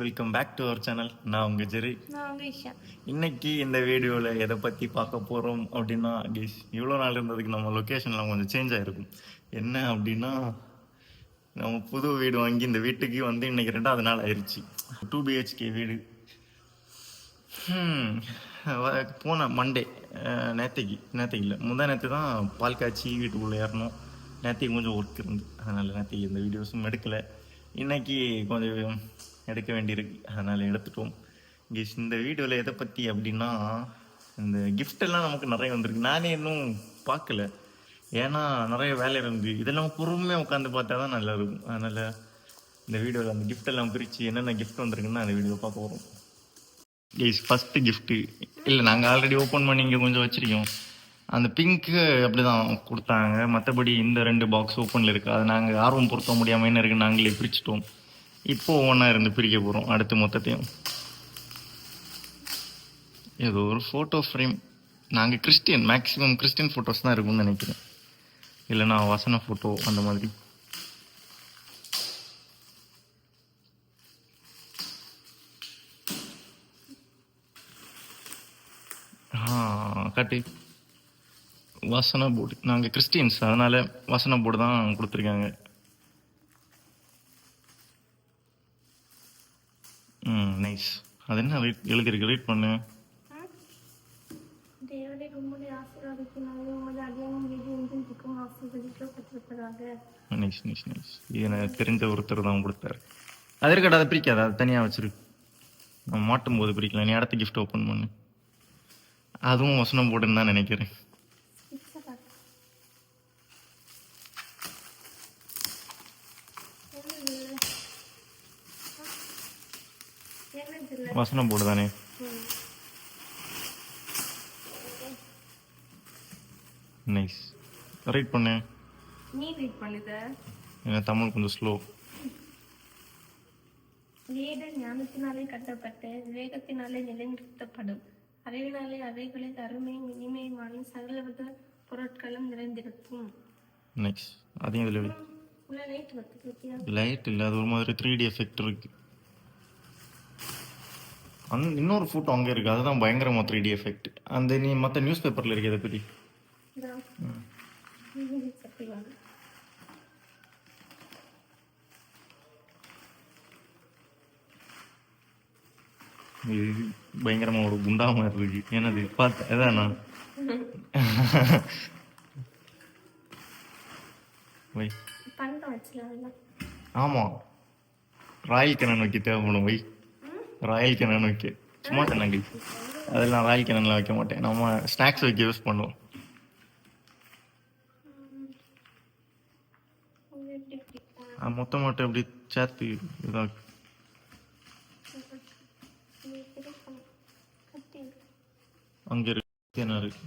Welcome back to our channel. நான் உங்கள் ஜெரி. நான் உங்க இஷா. இன்னைக்கு இந்த வீடியோவில் எதை பற்றி பார்க்க போகிறோம் அப்படின்னா கேஸ், இவ்வளோ நாள் இருந்ததுக்கு நம்ம லொக்கேஷன்லாம் கொஞ்சம் சேஞ்ச் ஆகிருக்கும். என்ன அப்படின்னா, நம்ம புது வீடு வாங்கி இந்த வீட்டுக்கு வந்து இன்னைக்கு 2வது நாள் ஆயிடுச்சு. 2 BHK வீடு. போன மண்டே நேற்றுக்கு இல்லை நேற்று தான் பால் காய்ச்சி வீட்டுக்குள்ளே ஏறணும். நேற்றுக்கு கொஞ்சம் ஒர்க் இருந்து, அதனால் நேற்றுக்கு இந்த வீடியோஸும் எடுக்கலை. இன்றைக்கி கொஞ்சம் எடுக்க வேண்டியிருக்கு, அதனால் எடுத்துட்டோம். இந்த வீடியோவில் எதை பற்றி அப்படின்னா, இந்த கிஃப்டெல்லாம் நமக்கு நிறைய வந்திருக்கு. நானே இன்னும் பார்க்கல, ஏன்னா நிறைய வேலை இருந்து. இதெல்லாம் பொறுமையாக உட்காந்து பார்த்தா தான் நல்லா இருக்கும். அதனால் இந்த வீடியோவில் அந்த கிஃப்டெல்லாம் பிரித்து என்னென்ன கிஃப்ட் வந்திருக்குன்னு அந்த வீடியோவை பார்க்க போகிறோம். ஃபஸ்ட்டு கிஃப்ட்டு இல்லை, நாங்கள் ஆல்ரெடி ஓப்பன் பண்ணி இங்கே கொஞ்சம் வச்சுருக்கோம். அந்த பிங்க்கு அப்படி தான் கொடுத்தாங்க. மற்றபடி இந்த 2 பாக்ஸ் ஓப்பனில் இருக்குது. அது நாங்கள் ஆர்வம் பொருத்த முடியாமல் என்ன இருக்குன்னு நாங்களே பிரிச்சுட்டோம். இப்போது ஒன்றா இருந்து பிரிக்க போகிறோம் அடுத்து மொத்தத்தையும். ஏதோ ஒரு ஃபோட்டோ ஃப்ரேம். நாங்கள் கிறிஸ்டியன், மேக்ஸிமம் கிறிஸ்டியன் ஃபோட்டோஸ் தான் இருக்கும்னு நினைக்கிறேன், இல்லைன்னா வசன ஃபோட்டோ அந்த மாதிரி. காட்டு வசன போர்டு. நாங்கள் கிறிஸ்டியன்ஸ், அதனால் வசன போர்டு தான் கொடுத்துருக்காங்க. நைஸ். அது என்ன எழுதிருக்கு, ரீட் பண்ணு. Nice nice nice. இது எனக்கு தெரிஞ்ச ஒருத்தர் தான் கொடுத்தாரு. அது இருக்கட்டும், அதை பிரிக்காத, அது தனியாக வச்சிருக்கு. நம்ம மாட்டும் போது பிரிக்கலாம். நீ அடுத்த கிஃப்ட் ஓப்பன் பண்ணு. அதுவும் வசனம் போடுன்னு தான் நினைக்கிறேன். வசனம் போடு தானே. நைஸ். ரைட் பண்ணு. நீ ரீட் பண்ணுத. ஏன்னா தமிழ் கொஞ்சம் ஸ்லோ. வேத ஞானத்தினாலே கட்டப்பட்ட விவேகத்தினாலே நிலைநிறுத்தப்படும். அறிவினாலே அவைகளில் அருமையும் இனிமையுமான சகலவித பொருட்களும் நிறைந்திருக்கும். நைஸ். அதையும் இதில் லைட் இல்லை, அது ஒரு மாதிரி 3D எஃபெக்ட் இருக்கு. இன்னொரு ஃபோட்டோ அங்கே இருக்குது, அதுதான் பயங்கரமாக 3D எஃபெக்ட். அந்த நீ மற்ற நியூஸ் பேப்பரில் இருக்கு, அதை பற்றி இது பயங்கரமாக ஒரு குண்டா மாதிரி இருக்கு. என்னது பார்த்து எதானா ஆமாம், ராயல் கிணன் வைக்க தேவைப்படும். ராயல் கிணன் வைக்க சும்மா சொன்னாங்க. அதெல்லாம் ராயல் கிணன்லாம் வைக்க மாட்டேன், நம்ம ஸ்நாக்ஸ் வைக்க யூஸ் பண்ணுவோம். மொத்தமாட்ட எப்படி சேர்த்து இதாக அங்கே இருக்கு. என்ன இருக்கு?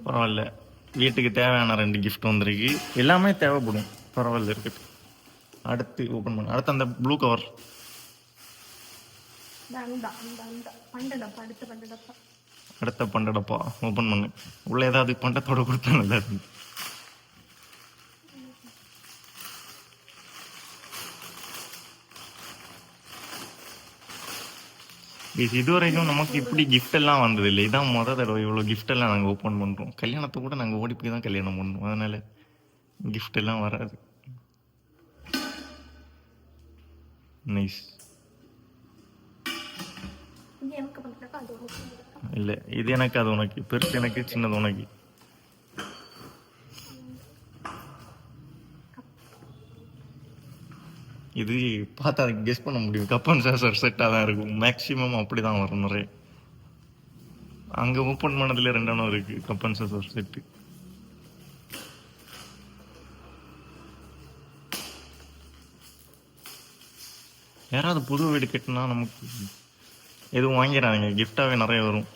பரவாயில்ல, வீட்டுக்கு தேவையான 2 கிஃப்ட் வந்திருக்கு. எல்லாமே தேவைப்படும், பரவாயில்ல இருக்குது. அடுத்து ஓப்பன் பண்ண. அடுத்து அந்த ப்ளூ கவர். அடுத்த பண்டடப்பா ஓப்பன் பண்ணு. உள்ள ஏதாவது பண்டத்தோட கொடுத்தா நல்லா இருக்கு. இதுவரைக்கும் நமக்கு இப்படி கிஃப்ட் எல்லாம் வந்தது இல்லை. இதான் மொதல் தடவை இவ்வளோ கிஃப்ட் எல்லாம் நாங்கள் ஓப்பன் பண்ணுறோம். கல்யாணத்தை கூட நாங்கள் ஓடி போய் தான் கல்யாணம் பண்ணுவோம், அதனால கிஃப்ட் எல்லாம் வராது. நைஸ். இல்லை, இது எனக்கு, அது உனக்கு. பெருசு எனக்கு, சின்னது உனக்கு. இது பார்த்தா அதுக்கு கெஸ் பண்ண முடியும். கப் அண்ட் சாசர் செட்டாக தான் இருக்கும், மேக்ஸிமம் அப்படி தான் வரும் நிறைய. அங்கே ஓப்பன் பண்ணதுல 2 இருக்குது கப் அண்ட் சாசர் செட்டு. யாராவது புது வீடு கட்டினா நமக்கு எதுவும் வாங்கிடுறாங்க, கிஃப்டாகவே நிறைய வரும்.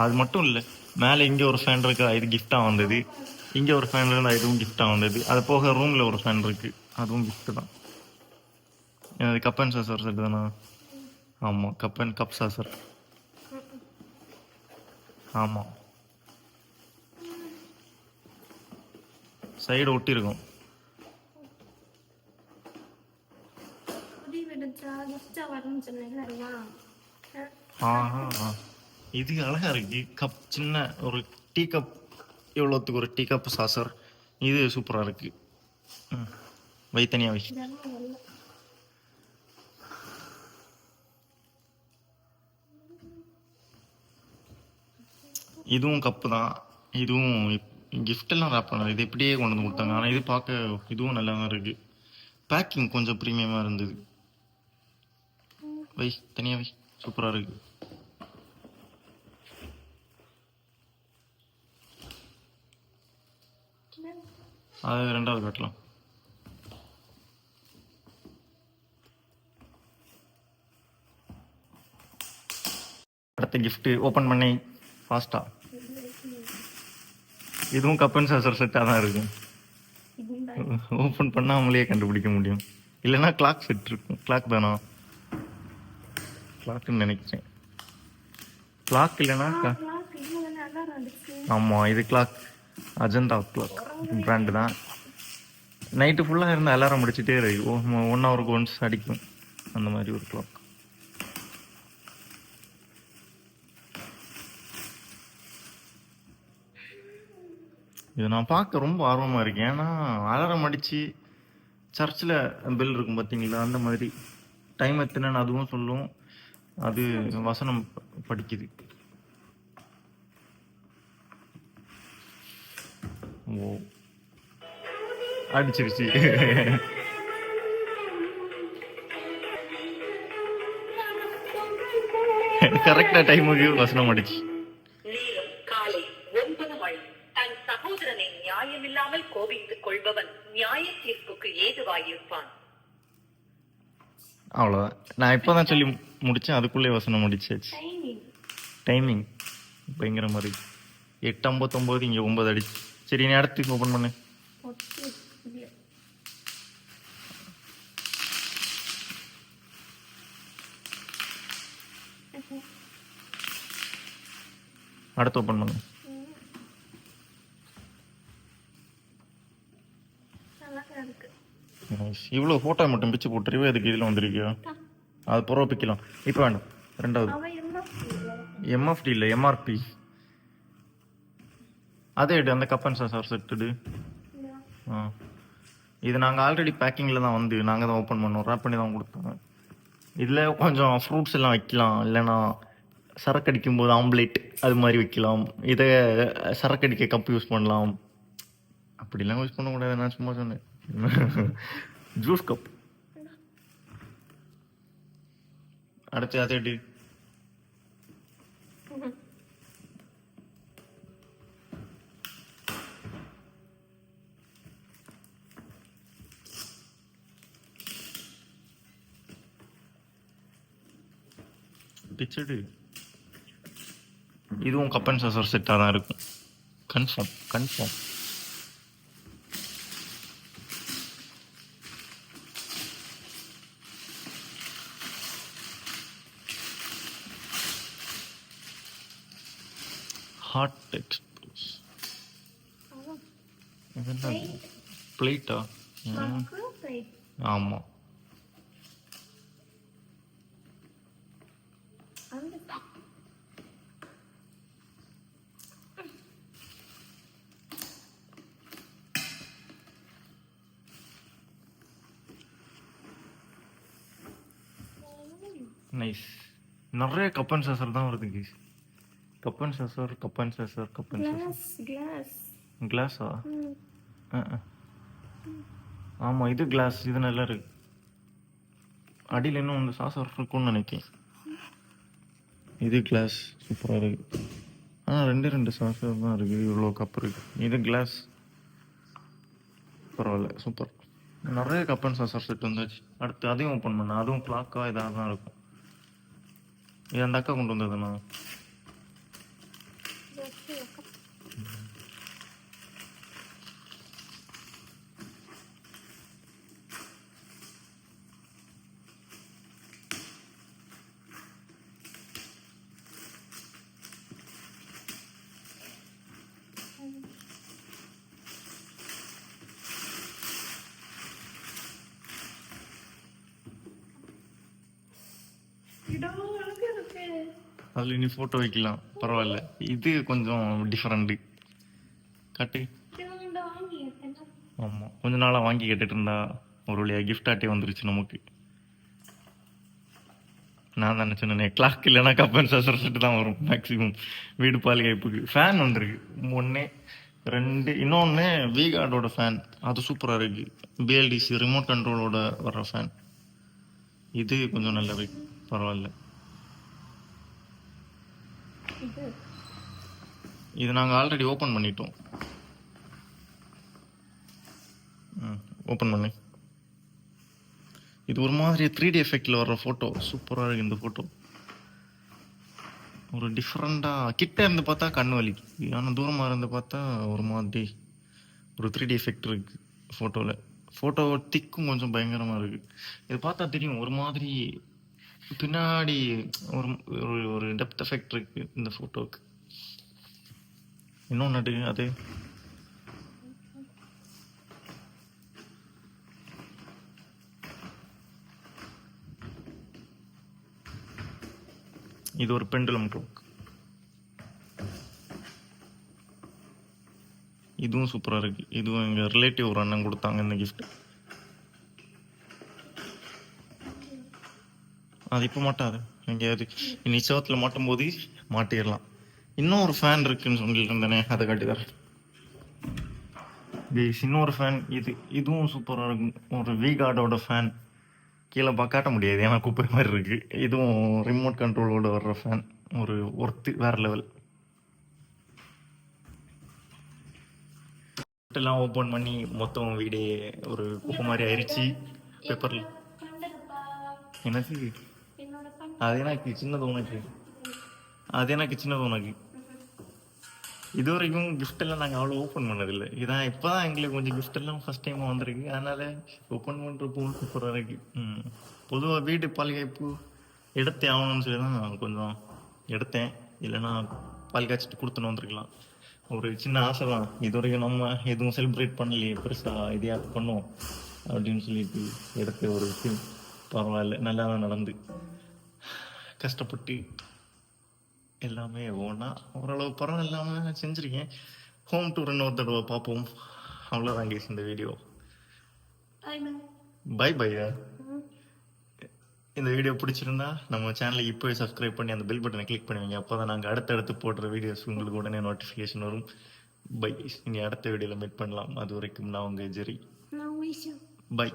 அது மட்டும் இல்லை, மேலே இங்கே ஒரு ஃபேன் இருக்கு, இது கிஃப்டாக வந்தது. இங்கே ஒரு ஃபேன் இருந்தால் இதுவும் கிஃப்டாக வந்தது. அது போக ரூமில் ஒரு ஃபேன் இருக்கு, அதுவும் கிஃப்ட் தான். அது கப் அண்ட் சாசர் செட் தானே? ஆமாம், கப் சாசர். ஆமாம், சைடு ஒட்டியிருக்கும். புதிய வீடுச்சா கிஃப்டா வரும்னு சொன்னீங்க அதுதான். ஆஹா, இது அழகா இருக்கு. கப், சின்ன ஒரு டீ கப், இவ்வளோத்துக்கு ஒரு டீ கப் சாசர். இது சூப்பராக இருக்கு. வை தனியாக வை. இதெல்லாம் நல்ல இதுவும் கப்பு தான். இதுவும் கிஃப்ட் எல்லாம் ரேப் பண்ணது, இது இப்படியே கொண்டு வந்து கொடுத்தாங்க. ஆனால் இது பார்க்க இதுவும் நல்லா தான் இருக்கு. பேக்கிங் கொஞ்சம் ப்ரீமியமாக இருந்தது. வை தனியாக வை, சூப்பராக இருக்கு. அது ரெண்டாவது கட்டலாம். அடுத்த gift ஓப்பன் பண்ணி ஃபாஸ்ட்டாக. இதுவும் கப் அண்ட் சாசர் செட்டாக தான் இருக்கும். ஓப்பன் பண்ணால் அவங்களே கண்டுபிடிக்க முடியும். இல்லைன்னா கிளாக் செட் இருக்கும். கிளாக் தானா? கிளாக்குன்னு நினைக்கிறேன். கிளாக் இல்லைன்னா ஆமாம், இது கிளாக். அஜந்தா கிளாக் பிராண்டு தான். நைட்டு ஃபுல்லாக இருந்து அலாரம் அடிச்சுட்டே இருக்கு. 1 ஹவருக்கு ஒன்ஸ் அடிக்கும், அந்த மாதிரி ஒரு கிளாக். இது நான் பார்க்க ரொம்ப ஆர்வமாக இருக்கேன். ஏன்னா அலாரம் அடித்து சர்ச்சில் பெல் இருக்கும் பார்த்தீங்களா, அந்த மாதிரி டைம் எத்தனைன்னு அதுவும் சொல்லும். அது வசனம் படிக்குது. ஓ, அடிச்சிருச்சு. கரெக்டாக டைமுக்கு வசனம் அடிச்சு. நேரம் காலை 9 மணி. தன் சகோதரனை நியாயமில்லாமல் கோபித்துக் கொள்பவன் நியாய தீர்ப்புக்கு ஏதுவாயிருப்பான். அவ்வளோதான். நான் இப்போ தான் சொல்லி முடித்தேன், அதுக்குள்ளே வசனம் அடிச்சாச்சு. டைமிங் பயங்கர மாதிரி. 8:59, இங்கே 9 அடிச்சு. சரி, நீ அடுத்து ஓப்பன் பண்ணு. அடுத்து ஓப்பன் பண்ணு. இவ்வளோ ஃபோட்டோ மட்டும் பிச்சு போட்டுருவே, அதுக்கு இதில் வந்துருக்கியா? அது புறவை பிக்கலாம். இப்போ வேண்டாம். ரெண்டாவது எம்எஃப்டி இல்லை, எம்ஆர்பி. அதே எடு, அந்த கப் அண்ட் சாசர் செட்டுடு. இது நாங்கள் ஆல்ரெடி பேக்கிங்கில் தான் வந்து நாங்கள் தான் ஓப்பன் பண்ணோம், ரேப் பண்ணி தான் கொடுத்தோம். இதில் கொஞ்சம் ஃப்ரூட்ஸ் எல்லாம் வைக்கலாம், இல்லைன்னா சரக்கு அடிக்கும்போது ஆம்லேட் அது மாதிரி வைக்கலாம். இதை சரக்கு அடிக்க கப் யூஸ் பண்ணலாம். அப்படிலாம் யூஸ் பண்ணக்கூடாது, நான் சும்மா சொன்னேன். Juice cup. அடுத்து அதே எடு. பிச்சடு. இதுவும் கப் அண்ட் சாசர் செட்டாக தான் இருக்கும். கன்ஃபார்ம். Hot express. பிளேட்டா? ஆமாம். நைஸ். நிறைய கப் அண்ட் சாசர் தான் வருது. Cup and saucer. கிளாஸா? ஆமாம், இது கிளாஸ். இது நல்லா இருக்கு. அடியில் இன்னும் வந்து சாசர் இருக்கும்னு நினைக்கிறேன். இது கிளாஸ் சூப்பராக இருக்கு. ஆனால் 2 சாசர் தான் இருக்குது, இவ்வளோ கப் இருக்கு. இது கிளாஸ் பரவாயில்ல, சூப்பர். நிறைய கப்பன் சாசர் செட் வந்துச்சு. அடுத்து அதையும் ஓப்பன் பண்ணேன். அதுவும் கிளாக்காக இதாக தான் இருக்கும். இது அந்த அக்கா கொண்டு வந்ததுண்ணா. இடம் அழகா இருக்கு. அதில் இனி ஃபோட்டோ வைக்கலாம், பரவாயில்ல. இது கொஞ்சம் டிஃப்ரெண்ட்டு. காட்டு. இது வாங்கி என்ன ஆமாம், கொஞ்ச நாளாக வாங்கி கேட்டுட்டு இருந்தா ஒரு வழியாக கிஃப்ட் ஆட்டே வந்துருச்சு நமக்கு. நான் தான் நினச்சேன் கிளாக் இல்லைன்னா கப்பன் சாசர் செட்டு தான் வரும் மேக்ஸிமம் வீடு பாலிகைப்புக்கு. ஃபேன் வந்துருக்கு 1 2, இன்னொன்று வீகார்டோட ஃபேன், அது சூப்பராக இருக்குது. பிஎல்டிசி ரிமோட் கண்ட்ரோலோட வர்ற ஃபேன். இது கொஞ்சம் நல்ல இருக்கு, பரவாயில்ல. இது இது நாங்கள் ஆல்ரெடி ஓப்பன் பண்ணிட்டோம். ஓப்பன் பண்ணு. இது ஒரு மாதிரி 3D எஃபெக்டில் வர்ற ஃபோட்டோ, சூப்பராக இருக்குது இந்த ஃபோட்டோ. ஒரு டிஃப்ரெண்ட்டாக கிட்ட இருந்து பார்த்தா கண் வலிக்குது, ஆனால் தூரமாக இருந்து பார்த்தா ஒரு மாதிரி ஒரு 3D எஃபெக்ட் இருக்குது ஃபோட்டோவில். ஃபோட்டோ திக்கும் கொஞ்சம் பயங்கரமாக இருக்குது. இது பார்த்தா தெரியும் ஒரு மாதிரி பின்னாடி ஒரு ஒரு டெப்த் எஃபெக்ட் இருக்குது இந்த ஃபோட்டோவுக்கு. இன்னொன்று அது இது ஒரு பெண்டுலம் க்ளோக். இதுவும் சூப்பராக இருக்குது. இதுவும் எங்கள் ரிலேட்டிவ் ஒரு அண்ணன் கொடுத்தாங்க இந்த கிஃப்ட். அது இப்போ மாட்டாது, எங்கேயாவது நிச்சயத்தில் மாட்டும் போது மாட்டிடலாம். இன்னும் ஒரு ஃபேன் இருக்குன்னு சொல்லிட்டு இருந்தேனே, அதை காட்டி தரேன். இன்னொரு ஃபேன், இதுவும் சூப்பராக இருக்கும். ஒரு வீகார்டோட ஃபேன். கீழே காட்ட முடியாது ஏன்னா குப்பை மாதிரி இருக்கு. இதுவும் ரிமோட் கண்ட்ரோலோட வர்ற ஃபேன். ஒரு ஒர்த்து வேற லெவல். எல்லாம் ஓப்பன் பண்ணி மொத்தம் வீடே ஒரு குப்பை மாதிரி ஆயிடுச்சு. பேப்பர்ல கண்டப்பா எனக்கு என்னோட கண் அது எனக்கு சின்னது உனக்கு, அது எனக்கு சின்னது உனக்கு. இது வரைக்கும் கிஃப்ட் எல்லாம் நாங்கள் அவ்வளோ ஓப்பன் பண்ணதில்லை. இதான் இப்போ தான் எங்களுக்கு கொஞ்சம் கிஃப்ட் எல்லாம் ஃபர்ஸ்ட் டைம் வந்திருக்கு. அதனால ஓப்பன் பண்ணுறப்போ சூப்பராக இருக்கு. பொதுவாக வீடு பால்காய்ப்பு எடுத்தே ஆகணும்னு சொல்லி தான் கொஞ்சம் எடுத்தேன். இல்லைன்னா பால் காய்ச்சிட்டு கொடுத்துன்னு வந்திருக்கலாம். ஒரு சின்ன ஆசை தான். இது வரைக்கும் நம்ம எதுவும் செலிப்ரேட் பண்ணலையே, பெருசாக இதையாக பண்ணுவோம் அப்படின்னு சொல்லிட்டு எடுத்த ஒரு விஷயம். பரவாயில்ல, நல்லா தான் நடந்து. கஷ்டப்பட்டு எல்லாமே ஓனா ஓரளவு பரவாயில்லாமல் செஞ்சுருக்கேன். ஹோம் டூர் இன்னொரு தடவை பார்ப்போம். அவ்வளோதான் கேஸ் இந்த வீடியோ. பை பையா. இந்த வீடியோ பிடிச்சிருந்தா நம்ம சேனலை இப்போவே சப்ஸ்கிரைப் பண்ணி அந்த பெல் பட்டனை கிளிக் பண்ணுவீங்க. அப்போ தான் நாங்கள் அடுத்தடுத்து போடுற வீடியோஸ் உங்களுக்கு உடனே நோட்டிஃபிகேஷன் வரும். பை. இனி அடுத்த வீடியோவில் மீட் பண்ணலாம். அது வரைக்கும் நான் உங்கள் ஜெரி. நான் பை.